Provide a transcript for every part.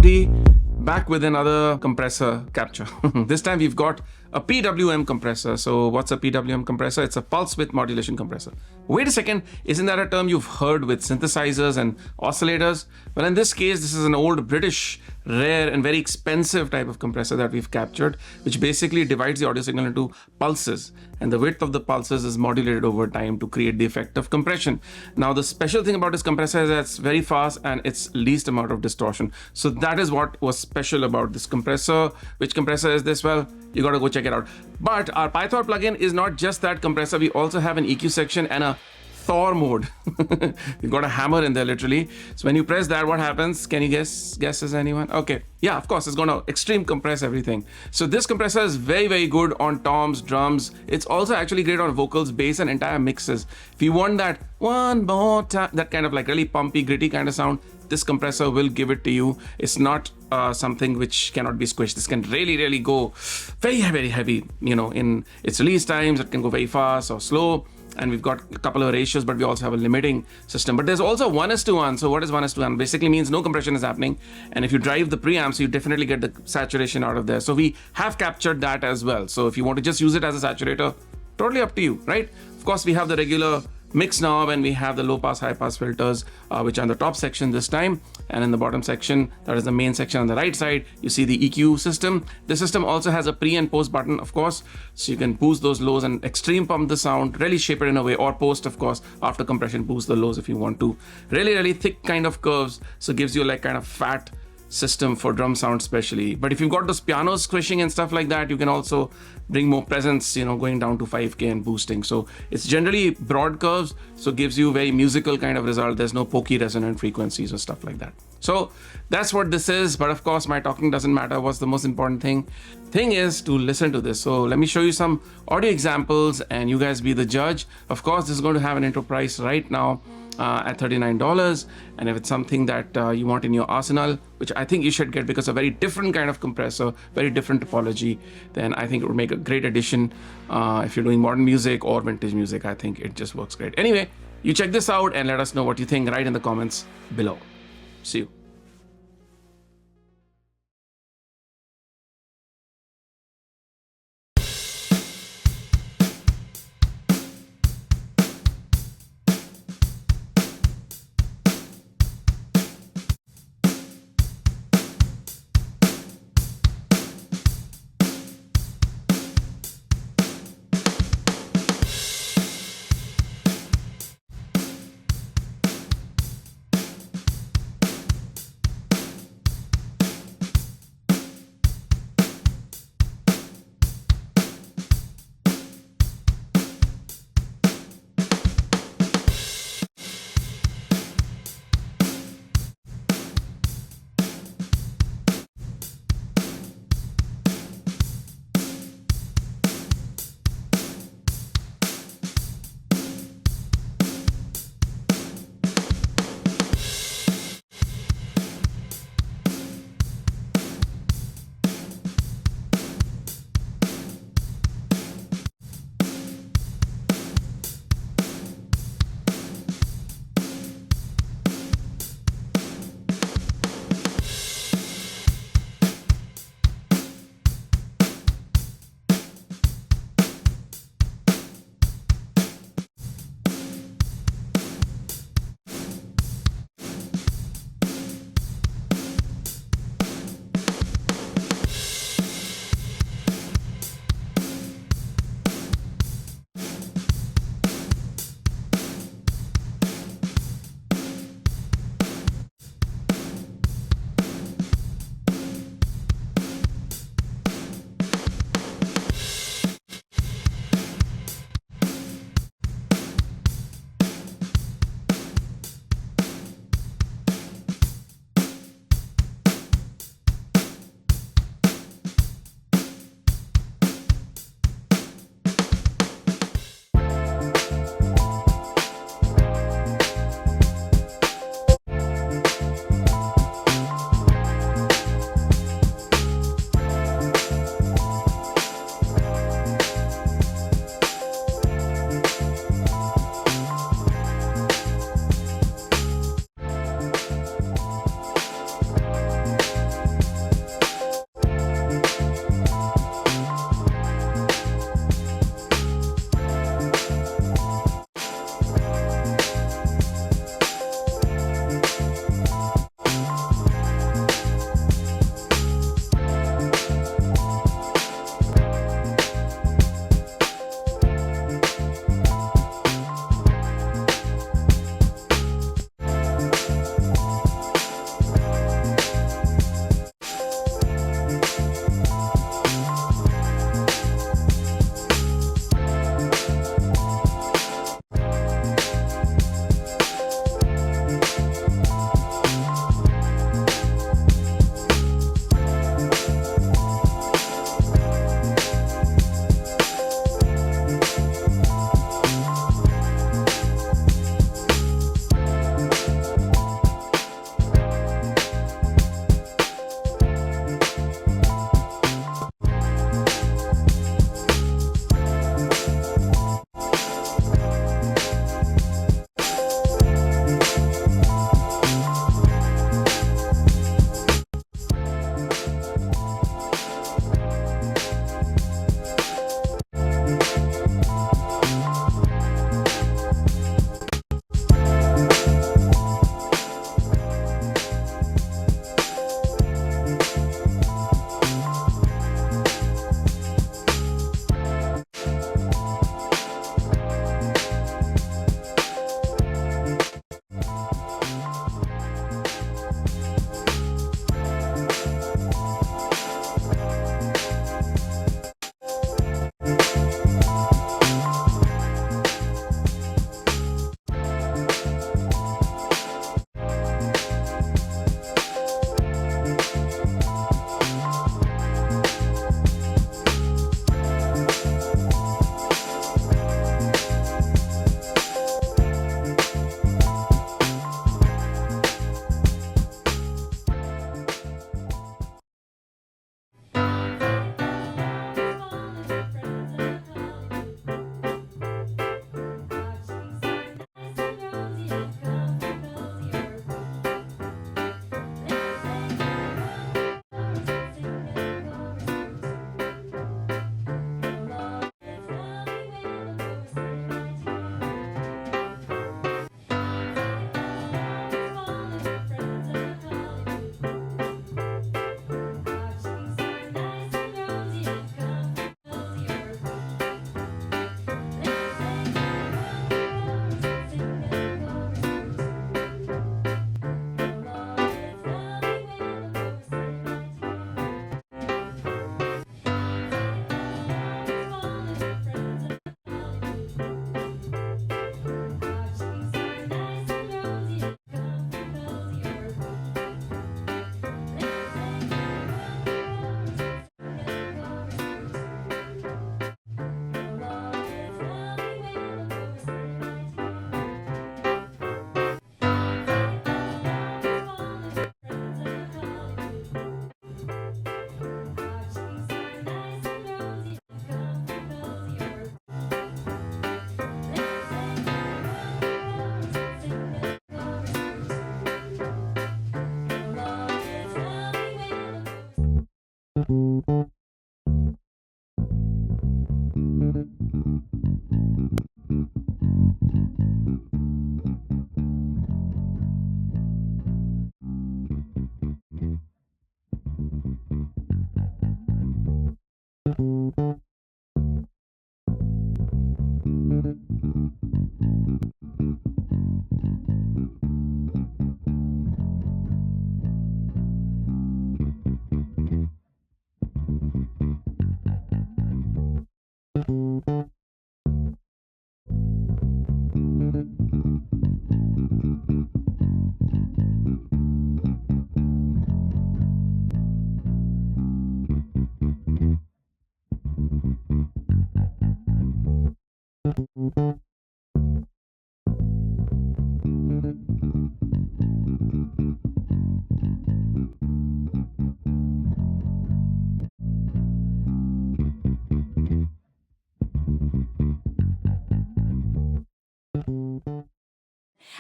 everybody, back with another compressor capture. This time we've got a PWM compressor. So what's a PWM compressor? It's a pulse width modulation compressor. Wait a second, isn't that a term you've heard with synthesizers and oscillators? Well, in this case, this is an old British, rare and very expensive type of compressor that we've captured, which basically divides the audio signal into pulses, and the width of the pulses is modulated over time to create the effect of compression. Now, the special thing about this compressor is that it's very fast and it's least amount of distortion. So that is what was special about this compressor. Which compressor is this? Well, you got to go check it out. But our Pythor plugin is not just that compressor. We also have an EQ section and a Thor mode. You've got a hammer in there literally. So when you press that, what happens? Can you guess? Guesses anyone? Okay. Yeah, of course, it's gonna extreme compress everything. So this compressor is very, very good on toms, drums. It's also actually great on vocals, bass, and entire mixes. If you want that one more time, that kind of like really pumpy, gritty kind of sound, this compressor will give it to you. It's not something which cannot be squished. This can really, really go very, very heavy. You know, in its release times, it can go very fast or slow. And we've got a couple of ratios, but we also have a limiting system. But there's also 1:1. So what is 1:1? Basically means no compression is happening. And if you drive the preamps, you definitely get the saturation out of there. So we have captured that as well. So if you want to just use it as a saturator, totally up to you, right? Of course, we have the regular mix knob and we have the low pass, high pass filters, which are in the top section this time. And in the bottom section, that is the main section on the right side, you see the EQ system. The system also has a pre and post button, of course. So you can boost those lows and extreme pump the sound, really shape it in a way, or post, of course, after compression, boost the lows if you want to. Really, really thick kind of curves. So it gives you like kind of fat system for drum sound especially. But if you've got those pianos squishing and stuff like that, you can also bring more presence, you know, going down to 5K and boosting. So it's generally broad curves, so it gives you very musical kind of result. There's no pokey resonant frequencies or stuff like that. So that's what this is. But of course, my talking doesn't matter. What's the most important thing is to listen to this. So let me show you some audio examples and you guys be the judge. Of course, this is going to have an intro price right now at $39, and if it's something that you want in your arsenal, which I think you should get because a very different kind of compressor, very different topology, then I think it would make a great addition. If you're doing modern music or vintage music, I think it just works great. Anyway, you check this out and let us know what you think right in the comments below. See you.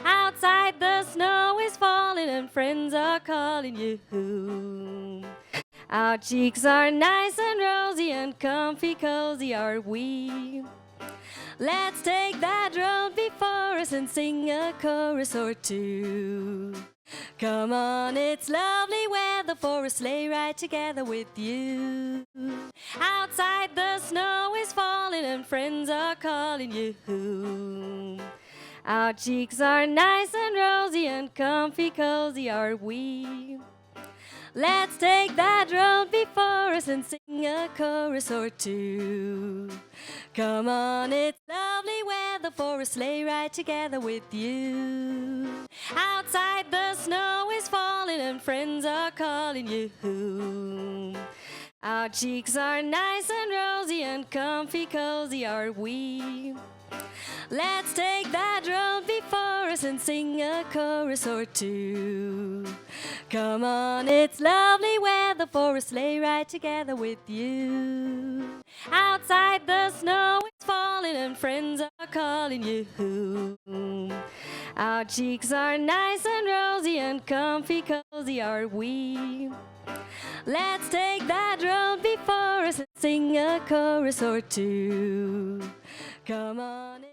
Outside the snow is falling and friends are calling you home. Our cheeks are nice and rosy and comfy cozy are we. Let's take that road before us and sing a chorus or two. Come on, it's lovely weather for a sleigh ride together with you. Outside the snow is falling and friends are calling you home. Our cheeks are nice and rosy and comfy cozy are we. Let's take that road before us and sing a chorus or two. Come on, it's lovely weather for a sleigh ride together with you. Outside the snow is falling and friends are calling you home. Our cheeks are nice and rosy and comfy cozy are we. Let's take that road before us and sing a chorus or two. Come on, it's lovely weather for a sleigh ride together with you. Outside the snow is falling and friends are calling you home. Our cheeks are nice and rosy and comfy cozy are we. Let's take that road before us and sing a chorus or two. Come on.